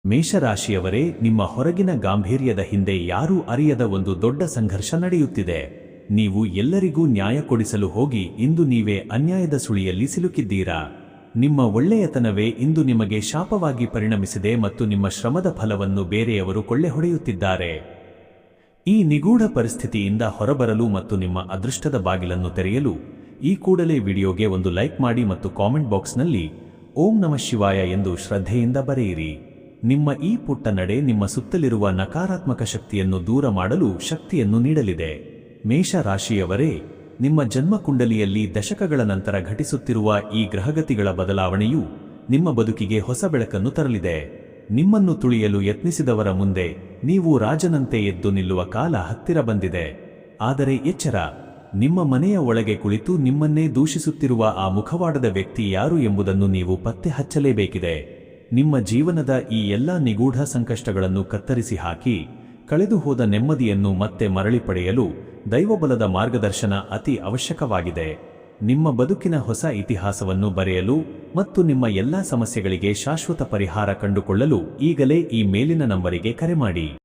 ಮೇಷರಾಶಿಯವರೇ, ನಿಮ್ಮ ಹೊರಗಿನ ಗಾಂಭೀರ್ಯದ ಹಿಂದೆ ಯಾರೂ ಅರಿಯದ ಒಂದು ದೊಡ್ಡ ಸಂಘರ್ಷ ನಡೆಯುತ್ತಿದೆ. ನೀವು ಎಲ್ಲರಿಗೂ ನ್ಯಾಯ ಕೊಡಿಸಲು ಹೋಗಿ ಇಂದು ನೀವೇ ಅನ್ಯಾಯದ ಸುಳಿಯಲ್ಲಿ ಸಿಲುಕಿದ್ದೀರಾ. ನಿಮ್ಮ ಒಳ್ಳೆಯತನವೇ ಇಂದು ನಿಮಗೆ ಶಾಪವಾಗಿ ಪರಿಣಮಿಸಿದೆ ಮತ್ತು ನಿಮ್ಮ ಶ್ರಮದ ಫಲವನ್ನು ಬೇರೆಯವರು ಕೊಳ್ಳೆ ಹೊಡೆಯುತ್ತಿದ್ದಾರೆ. ಈ ನಿಗೂಢ ಪರಿಸ್ಥಿತಿಯಿಂದ ಹೊರಬರಲು ಮತ್ತು ನಿಮ್ಮ ಅದೃಷ್ಟದ ಬಾಗಿಲನ್ನು ತೆರೆಯಲು ಈ ಕೂಡಲೇ ವಿಡಿಯೋಗೆ ಒಂದು ಲೈಕ್ ಮಾಡಿ ಮತ್ತು ಕಾಮೆಂಟ್ ಬಾಕ್ಸ್ನಲ್ಲಿ ಓಂ ನಮಃ ಶಿವಾಯ ಎಂದು ಶ್ರದ್ಧೆಯಿಂದ ಬರೆಯಿರಿ. ನಿಮ್ಮ ಈ ಪುಟ್ಟ ನಡೆ ನಿಮ್ಮ ಸುತ್ತಲಿರುವ ನಕಾರಾತ್ಮಕ ಶಕ್ತಿಯನ್ನು ದೂರ ಮಾಡಲು ಶಕ್ತಿಯನ್ನು ನೀಡಲಿದೆ. ಮೇಷ ರಾಶಿಯವರೇ, ನಿಮ್ಮ ಜನ್ಮಕುಂಡಲಿಯಲ್ಲಿ ದಶಕಗಳ ನಂತರ ಘಟಿಸುತ್ತಿರುವ ಈ ಗ್ರಹಗತಿಗಳ ಬದಲಾವಣೆಯು ನಿಮ್ಮ ಬದುಕಿಗೆ ಹೊಸ ಬೆಳಕನ್ನು ತರಲಿದೆ. ನಿಮ್ಮನ್ನು ತುಳಿಯಲು ಯತ್ನಿಸಿದವರ ಮುಂದೆ ನೀವು ರಾಜನಂತೆ ಎದ್ದು ನಿಲ್ಲುವ ಕಾಲ ಹತ್ತಿರ ಬಂದಿದೆ. ಆದರೆ ಎಚ್ಚರ, ನಿಮ್ಮ ಮನೆಯ ಒಳಗೆ ಕುಳಿತು ನಿಮ್ಮನ್ನೇ ದೂಷಿಸುತ್ತಿರುವ ಆ ಮುಖವಾಡದ ವ್ಯಕ್ತಿ ಯಾರು ಎಂಬುದನ್ನು ನೀವು ಪತ್ತೆ ಹಚ್ಚಲೇಬೇಕಿದೆ. ನಿಮ್ಮ ಜೀವನದ ಈ ಎಲ್ಲಾ ನಿಗೂಢ ಸಂಕಷ್ಟಗಳನ್ನು ಕತ್ತರಿಸಿ ಹಾಕಿ ಕಳೆದು ಹೋದ ನೆಮ್ಮದಿಯನ್ನು ಮತ್ತೆ ಮರಳಿ ಪಡೆಯಲು ದೈವಬಲದ ಮಾರ್ಗದರ್ಶನ ಅತಿ ಅವಶ್ಯಕವಾಗಿದೆ. ನಿಮ್ಮ ಬದುಕಿನ ಹೊಸ ಇತಿಹಾಸವನ್ನು ಬರೆಯಲು ಮತ್ತು ನಿಮ್ಮ ಎಲ್ಲಾ ಸಮಸ್ಯೆಗಳಿಗೆ ಶಾಶ್ವತ ಪರಿಹಾರ ಕಂಡುಕೊಳ್ಳಲು ಈಗಲೇ ಈ ಮೇಲಿನ ನಂಬರಿಗೆ ಕರೆ ಮಾಡಿ.